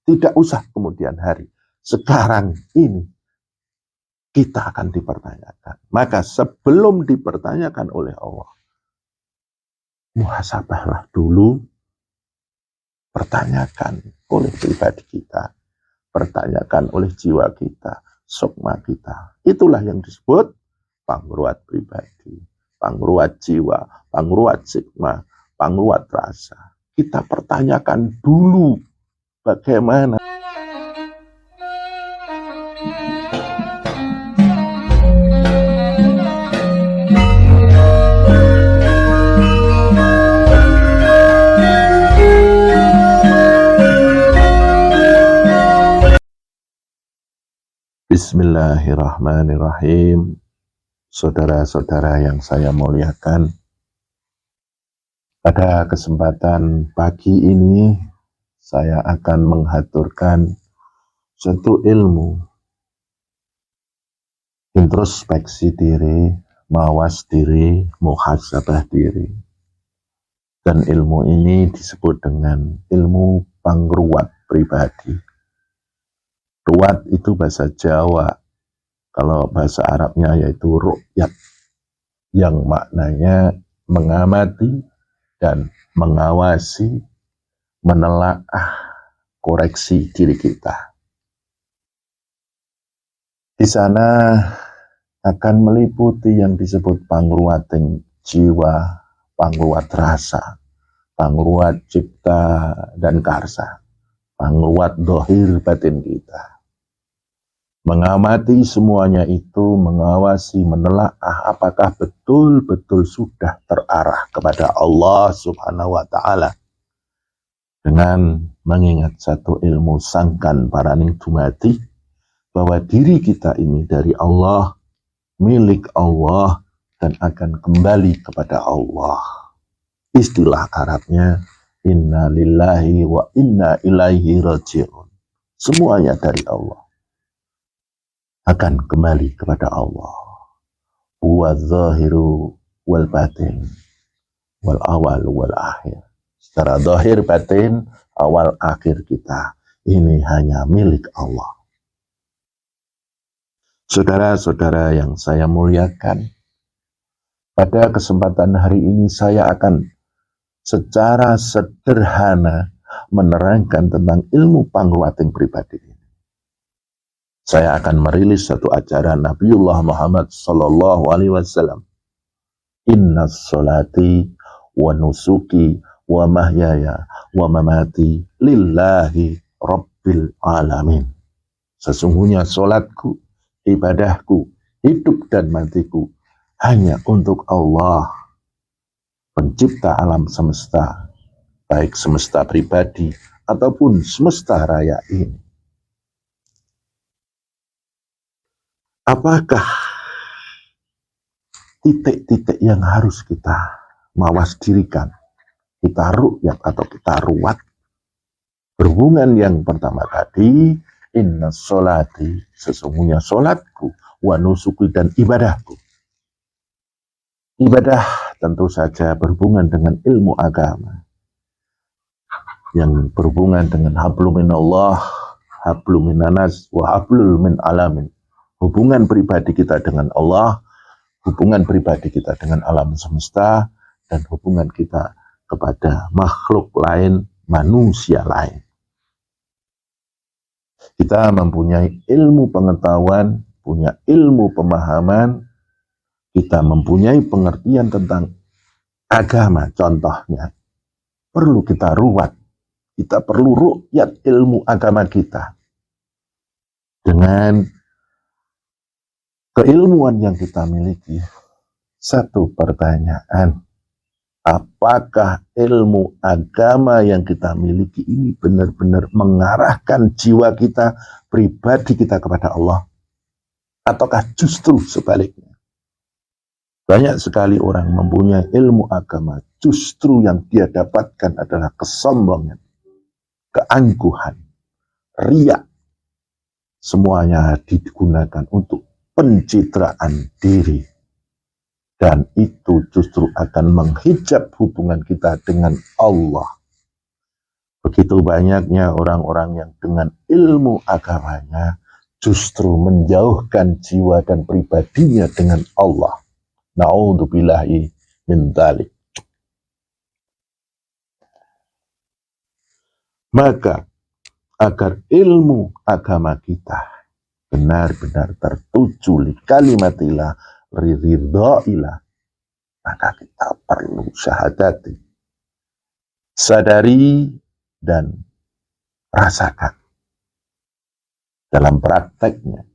Tidak usah kemudian hari. Sekarang ini kita akan dipertanyakan. Maka sebelum dipertanyakan oleh Allah, muhasabahlah dulu, pertanyakan oleh pribadi kita, pertanyakan oleh jiwa kita, sukma kita. Itulah yang disebut pangruat pribadi, pangruat jiwa, pangruat sukma, pangruat rasa. Kita pertanyakan dulu bagaimana. Bismillahirrahmanirrahim. Saudara-saudara yang saya muliakan, pada kesempatan pagi ini saya akan menghaturkan satu ilmu introspeksi diri, mawas diri, muhasabah diri. Dan ilmu ini disebut dengan ilmu pangruat pribadi. Ruat itu bahasa Jawa, kalau bahasa Arabnya yaitu ru'yat, yang maknanya mengamati dan mengawasi, menelaah, koreksi diri kita. Di sana akan meliputi yang disebut pangruating jiwa, pangruat rasa, pangruat cipta dan karsa, pangruat dohir batin kita. Mengamati semuanya itu, mengawasi, menelaah apakah betul-betul sudah terarah kepada Allah Subhanahu wa Ta'ala. Dengan mengingat satu ilmu sangkan paraning dumati, bahwa diri kita ini dari Allah, milik Allah, dan akan kembali kepada Allah. Istilah Arabnya, inna lillahi wa inna ilaihi raji'un. Semuanya dari Allah, akan kembali kepada Allah. Huwa zahiru wal batin, wal awal wal akhir. Secara zahir batin, awal akhir kita, ini hanya milik Allah. Saudara-saudara yang saya muliakan, pada kesempatan hari ini saya akan secara sederhana menerangkan tentang ilmu pangruating pribadi ini. Saya akan merilis satu ajaran Nabiullah Muhammad sallallahu alaihi wasallam. Inna sholati wa nusuki wa mahyaya wa mamati lillahi rabbil alamin. Sesungguhnya sholatku, ibadahku, hidup dan matiku hanya untuk Allah, pencipta alam semesta, baik semesta pribadi ataupun semesta raya ini. Apakah titik-titik yang harus kita mawas dirikan, kita ru'yat atau kita ruat? Berhubungan yang pertama tadi, inna sholati, sesungguhnya sholatku, wa nusuki, dan ibadahku. Ibadah tentu saja berhubungan dengan ilmu agama, yang berhubungan dengan hablum minallah, hablum minanas, wa hablul min alamin. Hubungan pribadi kita dengan Allah, hubungan pribadi kita dengan alam semesta, dan hubungan kita kepada makhluk lain, manusia lain. Kita mempunyai ilmu pengetahuan, punya ilmu pemahaman, kita mempunyai pengertian tentang agama, contohnya. Perlu kita ruat, kita perlu ru'yat ilmu agama kita. Dengan keilmuan yang kita miliki, satu pertanyaan, apakah ilmu agama yang kita miliki ini benar-benar mengarahkan jiwa kita, pribadi kita kepada Allah? Ataukah justru sebaliknya? Banyak sekali orang mempunyai ilmu agama, justru yang dia dapatkan adalah kesombongan, keangkuhan, riya. Semuanya digunakan untuk pencitraan diri, dan itu justru akan menghijab hubungan kita dengan Allah. Begitu banyaknya orang-orang yang dengan ilmu agamanya justru menjauhkan jiwa dan pribadinya dengan Allah. Na'udzubillahi min dzalik. Maka agar ilmu agama kita benar-benar tertuju li kalimatillah, ridhoillah, maka kita perlu syahadati, sadari dan rasakan. Dalam prakteknya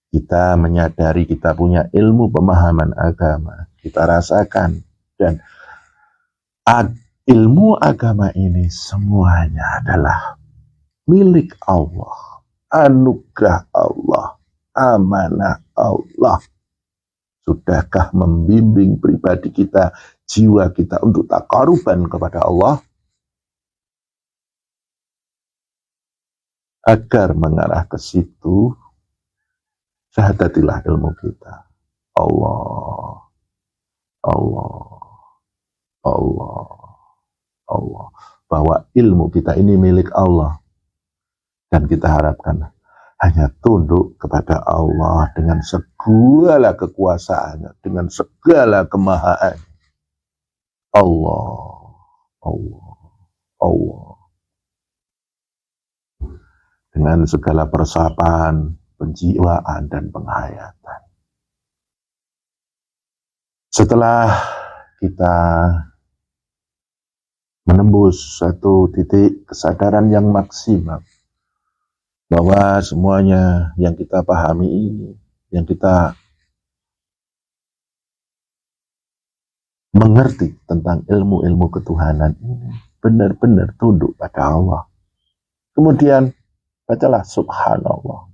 kita menyadari kita punya ilmu pemahaman agama, kita rasakan, dan ilmu agama ini semuanya adalah milik Allah, anugerah Allah, amanah Allah. Sudahkah membimbing pribadi kita, jiwa kita untuk taqarruban kepada Allah? Agar mengarah ke situ, syahadatilah ilmu kita. Allah, Allah, Allah, Allah. Bahwa ilmu kita ini milik Allah. Dan kita harapkan hanya tunduk kepada Allah dengan segala kekuasaannya, dengan segala kemahaan. Allah, Allah, Allah. Dengan segala persapan, penjiwaan, dan penghayatan. Setelah kita menembus satu titik kesadaran yang maksimal, bahwa semuanya yang kita pahami ini, yang kita mengerti tentang ilmu-ilmu ketuhanan ini, benar-benar tunduk pada Allah. Kemudian, bacalah subhanallah.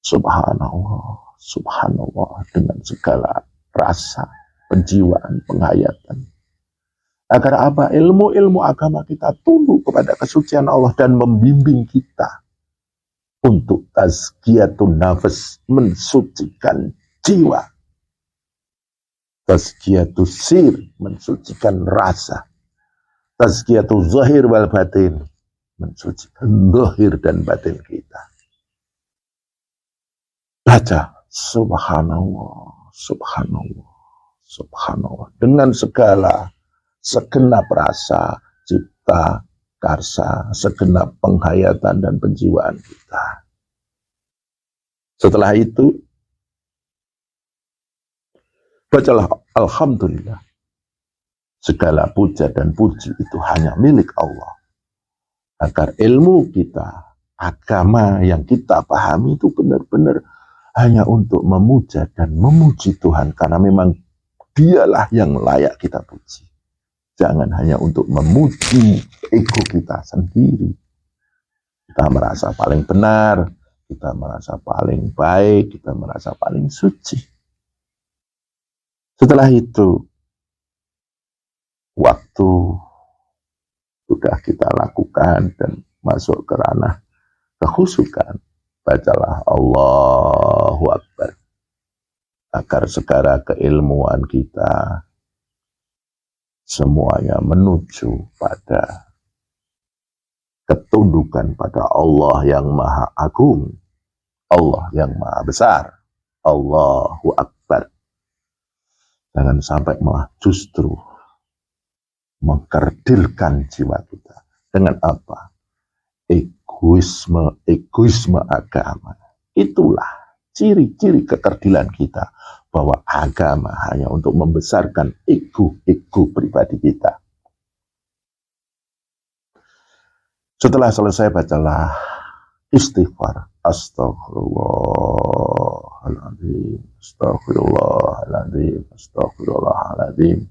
Subhanallah, subhanallah, dengan segala rasa, penjiwaan, penghayatan. Agar apa? Ilmu-ilmu agama kita tunduk kepada kesucian Allah dan membimbing kita untuk tazkiyatun nafas, mensucikan jiwa. Tazkiyatus sir, mensucikan rasa. Tazkiyatul zahir wal batin, mensucikan zahir dan batin kita. Baca subhanallah, subhanallah, subhanallah, dengan segala segenap rasa, cipta, karsa, segenap penghayatan dan penjiwaan kita. Setelah itu, bacalah alhamdulillah. Segala puja dan puji itu hanya milik Allah. Agar ilmu kita, agama yang kita pahami itu benar-benar hanya untuk memuja dan memuji Tuhan. Karena memang dialah yang layak kita puji. Jangan hanya untuk memuji ego kita sendiri. Kita merasa paling benar, kita merasa paling baik, kita merasa paling suci. Setelah itu, waktu sudah kita lakukan dan masuk ke ranah kekhusyukan, bacalah Allahu Akbar. Agar segala keilmuan kita semuanya menuju pada ketundukan pada Allah yang Maha Agung, Allah yang Maha Besar, Allahu Akbar. Jangan sampai malah justru mengkerdilkan jiwa kita. Dengan apa? Egoisme agama. Itulah ciri-ciri kekerdilan kita. Bahwa agama hanya untuk membesarkan ego pribadi kita. Setelah selesai, bacalah istighfar. Astaghfirullahaladzim, astaghfirullahaladzim, astaghfirullahaladzim.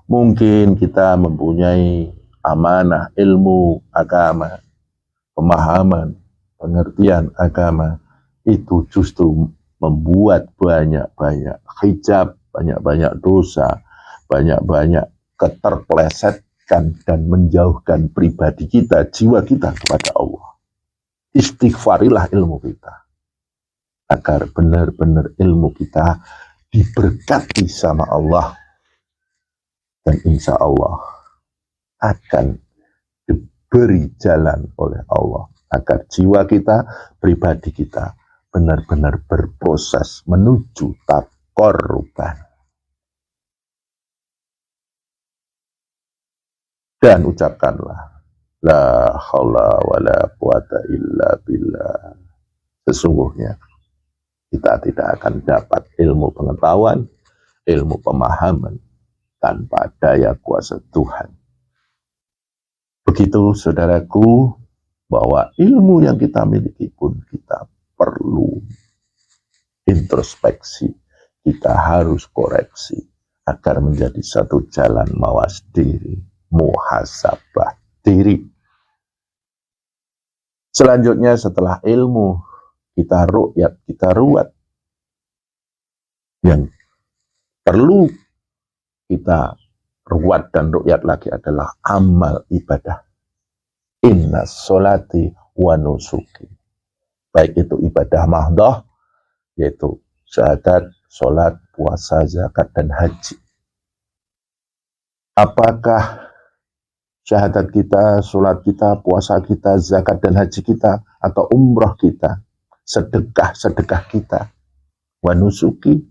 Mungkin kita mempunyai amanah ilmu agama, pemahaman, pengertian agama, itu justru membuat banyak-banyak hijab, banyak-banyak dosa, banyak-banyak keterpelesetkan dan menjauhkan pribadi kita, jiwa kita kepada Allah. Istighfarilah ilmu kita. Agar benar-benar ilmu kita diberkati sama Allah. Dan insya Allah akan diberi jalan oleh Allah agar jiwa kita, pribadi kita benar-benar berproses menuju taqarruban. Dan ucapkanlah la haula wala quwata illa billah. Sesungguhnya kita tidak akan dapat ilmu pengetahuan, ilmu pemahaman tanpa daya kuasa Tuhan. Begitu saudaraku, bahwa ilmu yang kita miliki pun kita perlu introspeksi, kita harus koreksi agar menjadi satu jalan mawas diri, muhasabah diri. Selanjutnya setelah ilmu kita ru'yat, kita ruwat, yang perlu kita ruwat dan ru'yat lagi adalah amal ibadah. Inna sholati wa nusuki, baik itu ibadah mahdoh, yaitu syahadat, sholat, puasa, zakat, dan haji. Apakah syahadat kita, sholat kita, puasa kita, zakat, dan haji kita, atau umrah kita, sedekah kita, wa nusuki,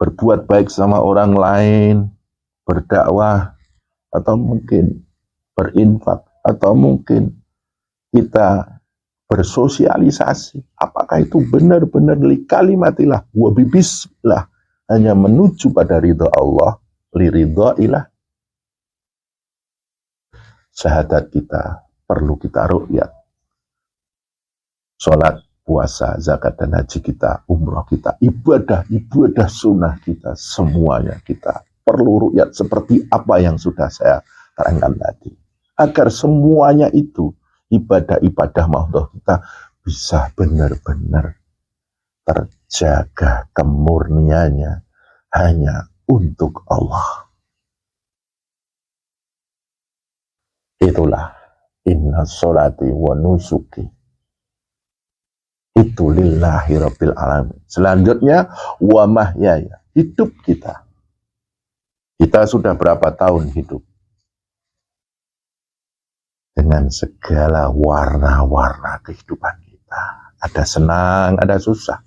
berbuat baik sama orang lain, berdakwah, atau mungkin berinfak, atau mungkin kita bersosialisasi, apakah itu benar-benar li kalimatillah wa bibismillah, hanya menuju pada ridha Allah, li ridha ilah. Syahadat kita perlu kita ru'yat, sholat, puasa, zakat, dan haji kita, umrah kita, ibadah sunnah kita, semuanya kita perlu ru'yat seperti apa yang sudah saya terangkan tadi, agar semuanya itu ibadah-ibadah mahdoh kita bisa benar-benar terjaga kemurniannya hanya untuk Allah. Itulah inna sholati wa nusuki, itu lillahi rabbil alamin. Selanjutnya wa mahyaya, hidup kita. Kita sudah berapa tahun hidup? Dengan segala warna-warna kehidupan kita. Ada senang, ada susah.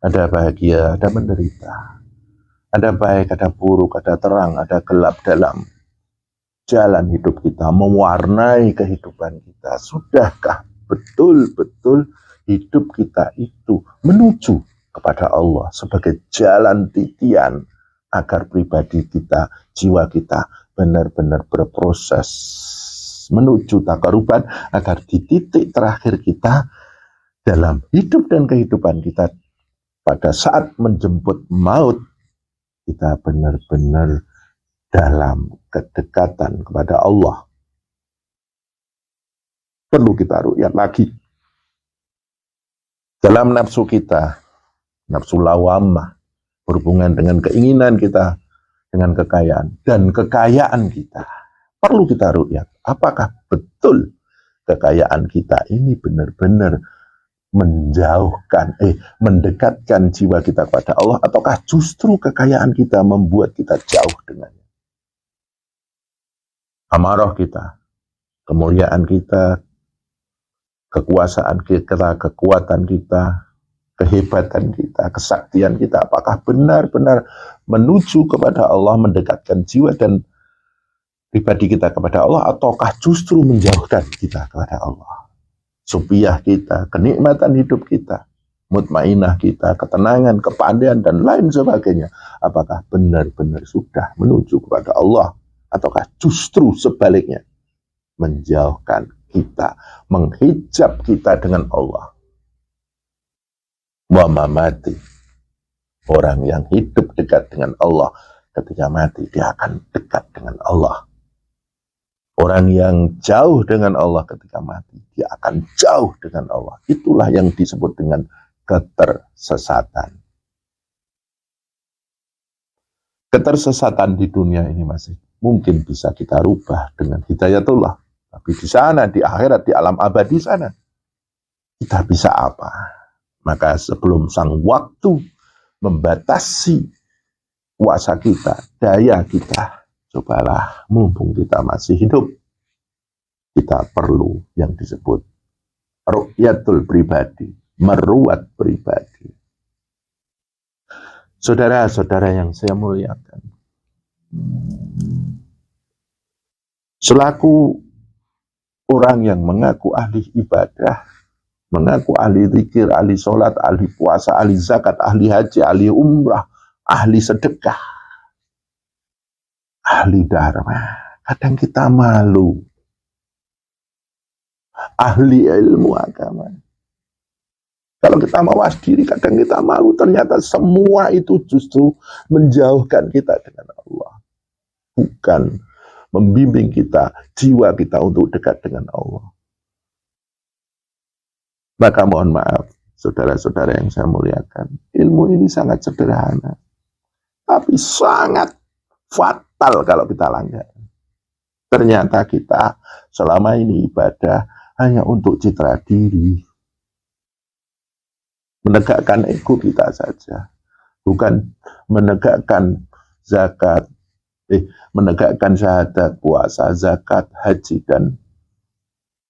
Ada bahagia, ada menderita. Ada baik, ada buruk, ada terang, ada gelap dalam jalan hidup kita, mewarnai kehidupan kita. Sudahkah betul-betul hidup kita itu menuju kepada Allah sebagai jalan titian agar pribadi kita, jiwa kita benar-benar berproses menuju taqarruban, agar di titik terakhir kita dalam hidup dan kehidupan kita pada saat menjemput maut, kita benar-benar dalam kedekatan kepada Allah. Perlu kita ru'yat lagi dalam nafsu kita, nafsu lawamah, berhubungan dengan keinginan kita, dengan kekayaan, dan kekayaan kita. Perlu kita ru'yat, apakah betul kekayaan kita ini benar-benar mendekatkan jiwa kita kepada Allah, ataukah justru kekayaan kita membuat kita jauh dengannya. Amarah kita, kemuliaan kita, kekuasaan kita, kekuatan kita, kehebatan kita, kesaktian kita, apakah benar-benar menuju kepada Allah, mendekatkan jiwa dan pribadi kita kepada Allah, ataukah justru menjauhkan kita kepada Allah. Supiah kita, kenikmatan hidup kita, mutmainah kita, ketenangan, kepandaian, dan lain sebagainya, apakah benar-benar sudah menuju kepada Allah, ataukah justru sebaliknya menjauhkan kita, menghijab kita dengan Allah. Wa mamati, orang yang hidup dekat dengan Allah, ketika mati dia akan dekat dengan Allah. Orang yang jauh dengan Allah ketika mati, dia akan jauh dengan Allah. Itulah yang disebut dengan ketersesatan. Ketersesatan di dunia ini masih mungkin bisa kita rubah dengan hidayatullah. Tapi di sana, di akhirat, di alam abadi sana, kita bisa apa? Maka sebelum sang waktu membatasi kuasa kita, daya kita, cobalah mumpung kita masih hidup, kita perlu yang disebut ru'yatul pribadi, meruat pribadi. Saudara-saudara yang saya muliakan, selaku orang yang mengaku ahli ibadah, mengaku ahli zikir, ahli sholat, ahli puasa, ahli zakat, ahli haji, ahli umrah, ahli sedekah, ahli dharma, kadang kita malu. Ahli ilmu agama, kalau kita mawas diri, kadang kita malu. Ternyata semua itu justru menjauhkan kita dengan Allah, bukan membimbing kita, jiwa kita untuk dekat dengan Allah. Maka mohon maaf, saudara-saudara yang saya muliakan, ilmu ini sangat sederhana, tapi sangat fatal kalau kita langgar. Ternyata kita selama ini ibadah hanya untuk citra diri, menegakkan ego kita saja, bukan menegakkan zakat, menegakkan syahadat, puasa, zakat, haji, dan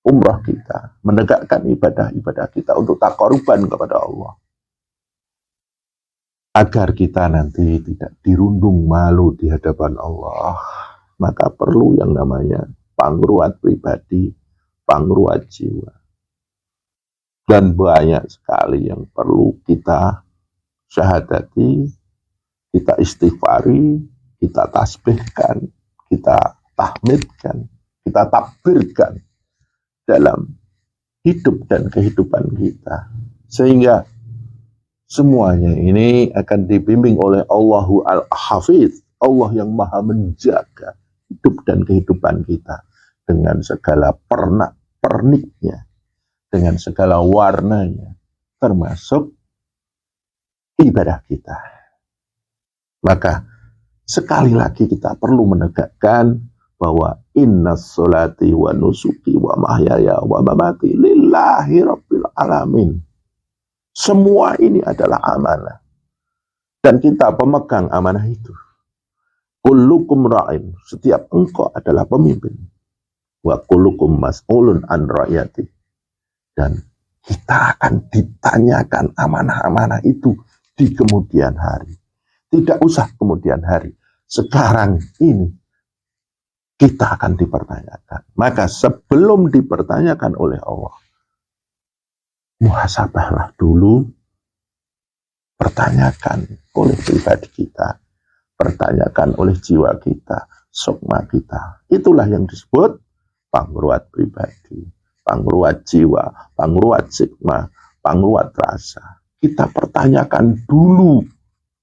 umrah kita, menegakkan ibadah-ibadah kita untuk taqarruban kepada Allah, agar kita nanti tidak dirundung malu di hadapan Allah. Maka perlu yang namanya pangruat pribadi, pangruat jiwa. Dan banyak sekali yang perlu kita syahadati, kita istighfari, kita tasbihkan, kita tahmidkan, kita takbirkan dalam hidup dan kehidupan kita. Sehingga semuanya ini akan dibimbing oleh Allahu Al-Hafiz, Allah yang maha menjaga hidup dan kehidupan kita dengan segala pernak-perniknya, dengan segala warnanya, termasuk ibadah kita. Maka sekali lagi kita perlu menegakkan bahwa innas sholati wa nusuki wa mahyaya wa mamati lillahi rabbil alamin. Semua ini adalah amanah, dan kita pemegang amanah itu. Kullukum ra'in, setiap engkau adalah pemimpin. Wa kullukum mas'ulun an ra'yati, dan kita akan ditanyakan amanah-amanah itu di kemudian hari. Tidak usah kemudian hari, sekarang ini kita akan dipertanyakan. Maka sebelum dipertanyakan oleh Allah, muhasabahlah dulu, pertanyakan oleh pribadi kita, pertanyakan oleh jiwa kita, sukma kita. Itulah yang disebut pangruat pribadi, pangruat jiwa, pangruat sikma, pangruat rasa. Kita pertanyakan dulu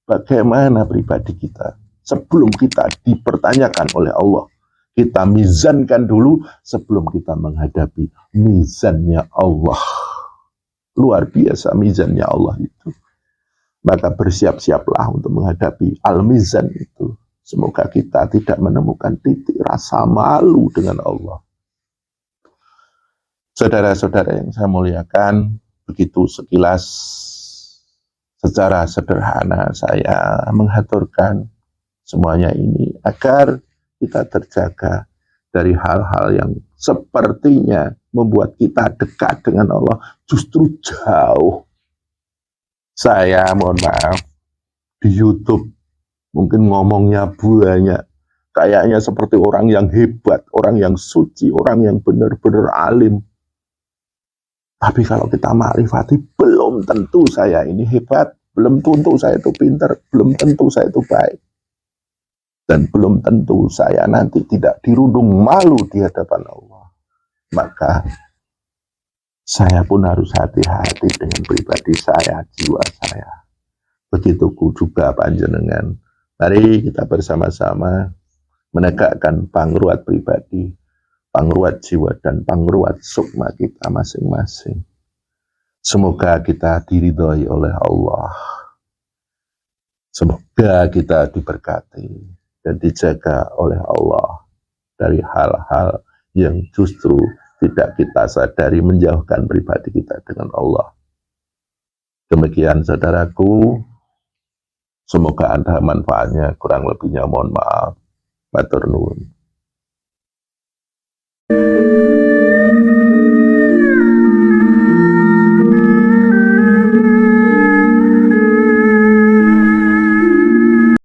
bagaimana pribadi kita sebelum kita dipertanyakan oleh Allah. Kita mizankan dulu sebelum kita menghadapi mizannya Allah. Luar biasa mizannya Allah itu. Maka bersiap-siaplah untuk menghadapi al-mizan itu. Semoga kita tidak menemukan titik rasa malu dengan Allah. Saudara-saudara yang saya muliakan, begitu sekilas secara sederhana saya mengaturkan semuanya ini agar kita terjaga dari hal-hal yang sepertinya membuat kita dekat dengan Allah justru jauh. Saya mohon maaf, di YouTube mungkin ngomongnya banyak, kayaknya seperti orang yang hebat, orang yang suci, orang yang benar-benar alim. Tapi kalau kita makrifati, belum tentu saya ini hebat, belum tentu saya itu pintar, belum tentu saya itu baik, dan belum tentu saya nanti tidak dirundung malu di hadapan Allah. Maka saya pun harus hati-hati dengan pribadi saya, jiwa saya. Begitu juga panjenengan. Mari kita bersama-sama menegakkan pangruat pribadi, pangruat jiwa, dan pangruat sukma kita masing-masing. Semoga kita diridhoi oleh Allah. Semoga kita diberkati dan dijaga oleh Allah dari hal-hal yang justru tidak kita sadari menjauhkan pribadi kita dengan Allah. Demikian saudaraku, semoga ada manfaatnya, kurang lebihnya mohon maaf. Matur nuwun.